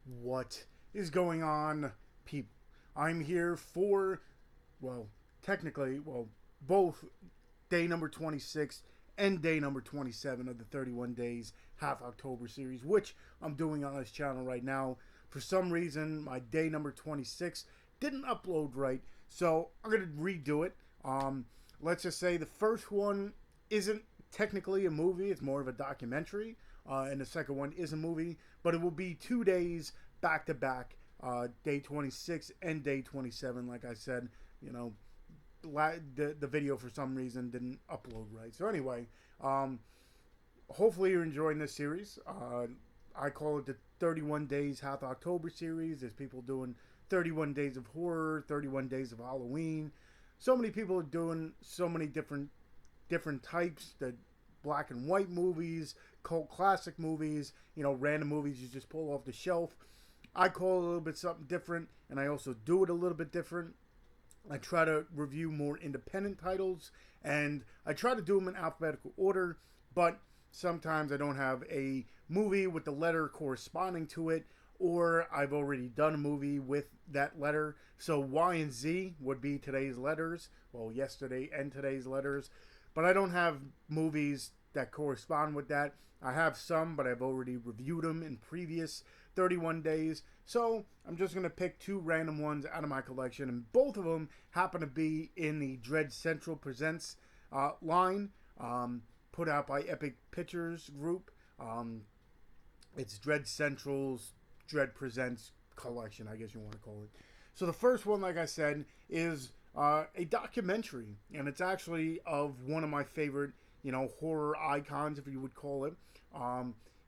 What is going on, people? I'm here for, well, technically, both day number 26 and day number 27 of the 31 Days Half October series, which I'm doing on this channel right now. For some reason, my day number 26 didn't upload right, so I'm going to redo it. Let's just say the first one isn't technically a movie, it's more of a documentary. And the second one is a movie, but it will be 2 days back to back, day 26 and day 27. Like I said, the video for some reason didn't upload right. So anyway, hopefully you're enjoying this series. I call it the 31 Days Half October series. There's people doing 31 Days of Horror, 31 Days of Halloween. So many people are doing so many different types. The black and white movies, cult classic movies, random movies you just pull off the shelf. I call it a little bit something different, and I also do it a little bit different. I try to review more independent titles, and I try to do them in alphabetical order, but sometimes I don't have a movie with the letter corresponding to it, or I've already done a movie with that letter. So Y and Z would be today's letters, well, yesterday and today's letters, but I don't have movies that correspond with that. I have some, but I've already reviewed them in previous 31 days. So I'm just going to pick two random ones out of my collection, and both of them happen to be in the Dread Central Presents line, put out by Epic Pictures Group. It's Dread Central's Dread Presents collection, I guess you want to call it. So the first one, like I said, is a documentary, and it's actually of one of my favorite horror icons, if you would call it.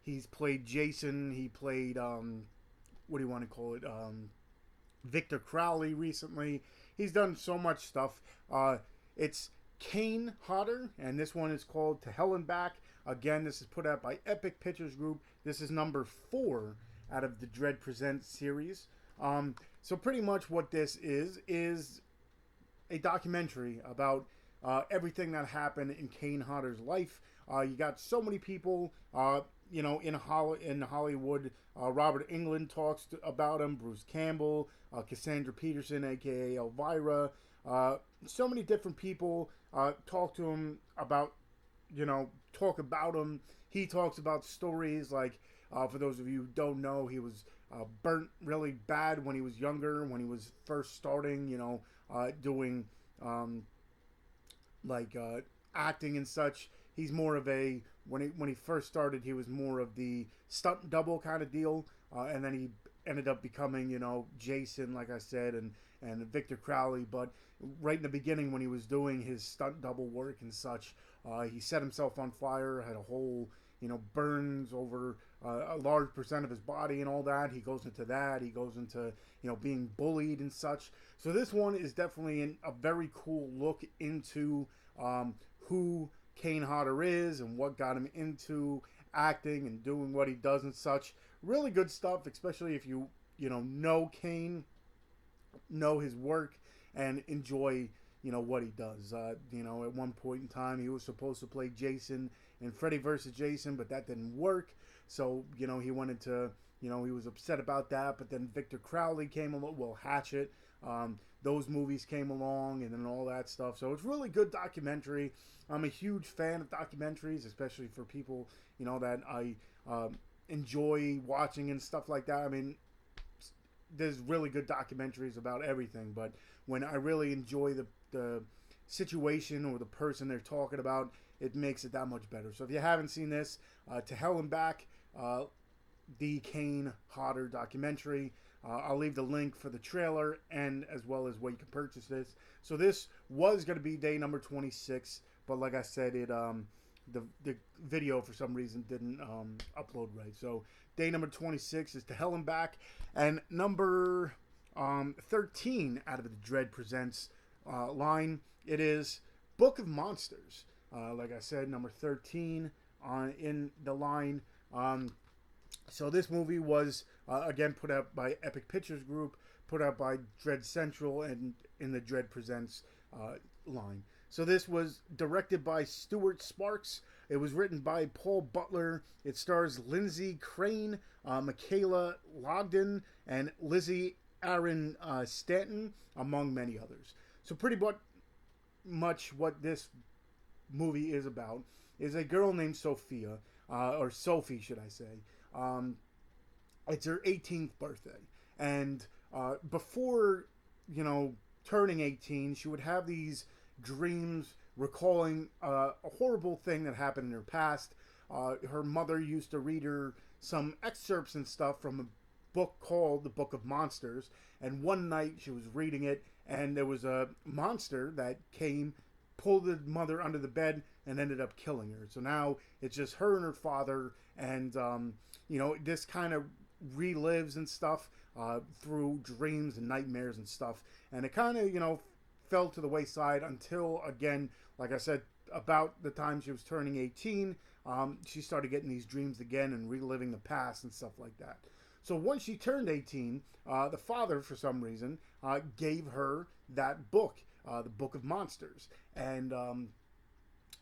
He's played Jason. He played, what do you want to call it? Victor Crowley recently. He's done so much stuff. It's Kane Hodder, and this one is called To Hell and Back. Again, this is put out by Epic Pictures Group. This is number 4 out of the Dread Presents series. So pretty much what this is a documentary about everything that happened in Kane Hodder's life. You got so many people, in Hollywood. Robert Englund talks about him, Bruce Campbell, Cassandra Peterson, a.k.a. Elvira. So many different people talk to him about, talk about him. He talks about stories like, for those of you who don't know, he was burnt really bad when he was younger, when he was first starting, doing acting and such. He's more of a, when he first started, he was more of the stunt double kind of deal, and then he ended up becoming, Jason, like I said, and Victor Crowley. But right in the beginning, when he was doing his stunt double work and such, he set himself on fire, had a whole, burns over a large percent of his body and all that. He goes into that. He goes into, being bullied and such. So this one is definitely a very cool look into who Kane Hodder is and what got him into acting and doing what he does and such. Really good stuff, especially if you know Kane, know his work, and enjoy what he does. At one point in time, he was supposed to play Jason in Freddy vs. Jason, but that didn't work. So he went into, he was upset about that. But then Victor Crowley came along, well, Hatchet. Those movies came along, and then all that stuff. So it's really good documentary. I'm a huge fan of documentaries, especially for people that I enjoy watching and stuff like that. I mean, there's really good documentaries about everything, but when I really enjoy the situation or the person they're talking about, it makes it that much better. So if you haven't seen this, To Hell and Back, the Kane Hodder documentary, I'll leave the link for the trailer and as well as where you can purchase this. So this was going to be day number 26, but like I said, it the video for some reason didn't upload right. So day number 26 is To Hell and Back, and number 13 out of the Dread Presents line, it is Book of Monsters. Like I said, number 13 in the line. So this movie was, again, put out by Epic Pictures Group, put out by Dread Central, and in the Dread Presents line. So this was directed by Stewart Sparks. It was written by Paul Butler. It stars Lyndsey, Craine, Michaela, Longden, and Lizzie, Aaryn-Stanton, among many others. So pretty much what this movie is about is a girl named Sophia, or Sophie, should I say. It's her 18th birthday. And before, turning 18, she would have these dreams recalling a horrible thing that happened in her past. Her mother used to read her some excerpts and stuff from a book called The Book of Monsters. And one night she was reading it, and there was a monster that came, pulled the mother under the bed, and ended up killing her. So now it's just her and her father, and, this kind of relives and stuff through dreams and nightmares and stuff. And it kind of, fell to the wayside until, again, like I said, about the time she was turning 18, she started getting these dreams again and reliving the past and stuff like that. So once she turned 18, the father, for some reason, gave her that book, the Book of Monsters. And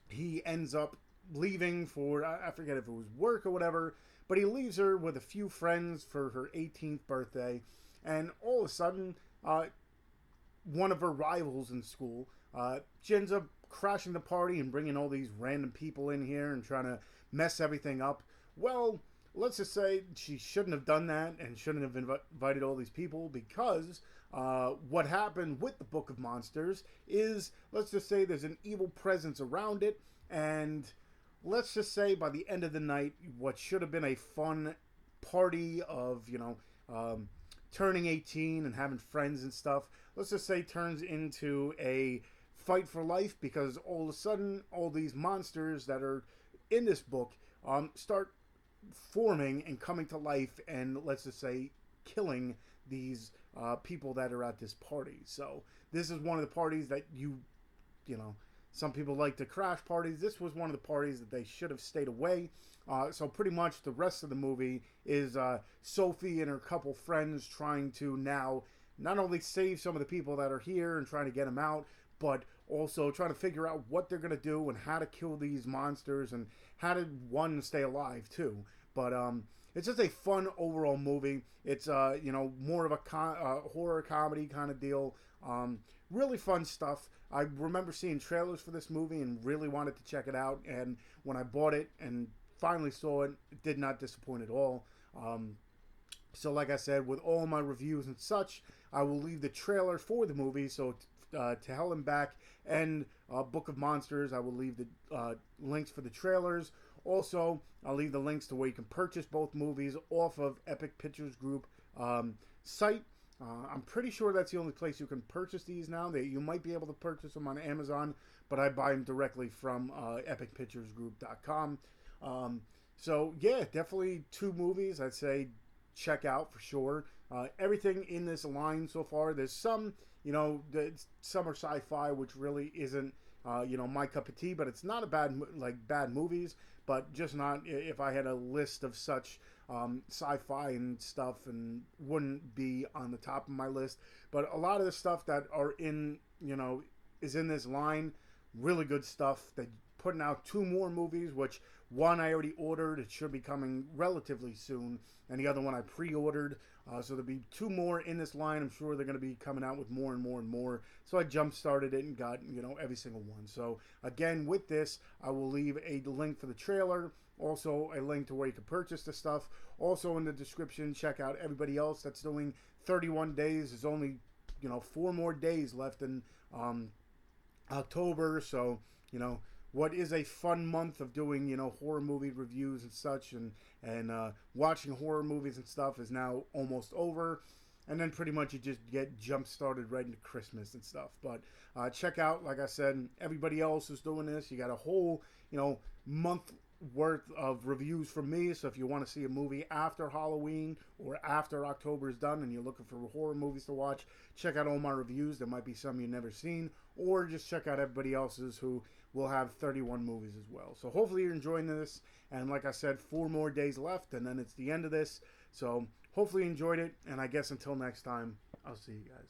he ends up leaving for, I forget if it was work or whatever, but he leaves her with a few friends for her 18th birthday. And all of a sudden, one of her rivals in school, she ends up crashing the party and bringing all these random people in here and trying to mess everything up. Well, let's just say she shouldn't have done that and shouldn't have invited all these people, because what happened with the Book of Monsters is, let's just say there's an evil presence around it, and let's just say by the end of the night, what should have been a fun party of, turning 18 and having friends and stuff, let's just say turns into a fight for life, because all of a sudden all these monsters that are in this book start forming and coming to life, and let's just say killing these people that are at this party. So this is one of the parties that some people like to crash parties. This was one of the parties that they should have stayed away. So pretty much the rest of the movie is Sophie and her couple friends trying to now not only save some of the people that are here and trying to get them out, but also trying to figure out what they're going to do and how to kill these monsters and how to, one, stay alive too. But it's just a fun overall movie. It's more of a horror comedy kind of deal. Really fun stuff. I remember seeing trailers for this movie and really wanted to check it out. And when I bought it and finally saw it, it did not disappoint at all. So like I said, with all my reviews and such, I will leave the trailer for the movie. So to Hell and Back and Book of Monsters, I will leave the links for the trailers. Also, I'll leave the links to where you can purchase both movies off of Epic Pictures Group site. I'm pretty sure that's the only place you can purchase these now. You might be able to purchase them on Amazon, but I buy them directly from epicpicturesgroup.com. So, yeah, definitely two movies I'd say check out for sure. Everything in this line so far, there's some, some are sci-fi, which really isn't, my cup of tea, but it's not a bad movies, but just not, if I had a list of such sci-fi and stuff, and wouldn't be on the top of my list. But a lot of the stuff that are in, is in this line, really good stuff. They're putting out two more movies, which one I already ordered. It should be coming relatively soon, and the other one I pre-ordered. So there'll be two more in this line. I'm sure they're going to be coming out with more and more and more. So I jump-started it and got, every single one. So again, with this, I will leave a link for the trailer. Also, a link to where you can purchase the stuff. Also in the description, check out everybody else that's doing 31 days. There's only, 4 more days left in October. So, what is a fun month of doing, horror movie reviews and such, and watching horror movies and stuff is now almost over. And then pretty much you just get jump-started right into Christmas and stuff. But check out, like I said, everybody else who's doing this. You got a whole, month worth of reviews from me. So if you want to see a movie after Halloween or after October is done and you're looking for horror movies to watch, check out all my reviews. There might be some you've never seen, or just check out everybody else's who will have 31 movies as well. So hopefully you're enjoying this. And like I said, 4 more days left, and then it's the end of this. So hopefully you enjoyed it. And I guess until next time, I'll see you guys.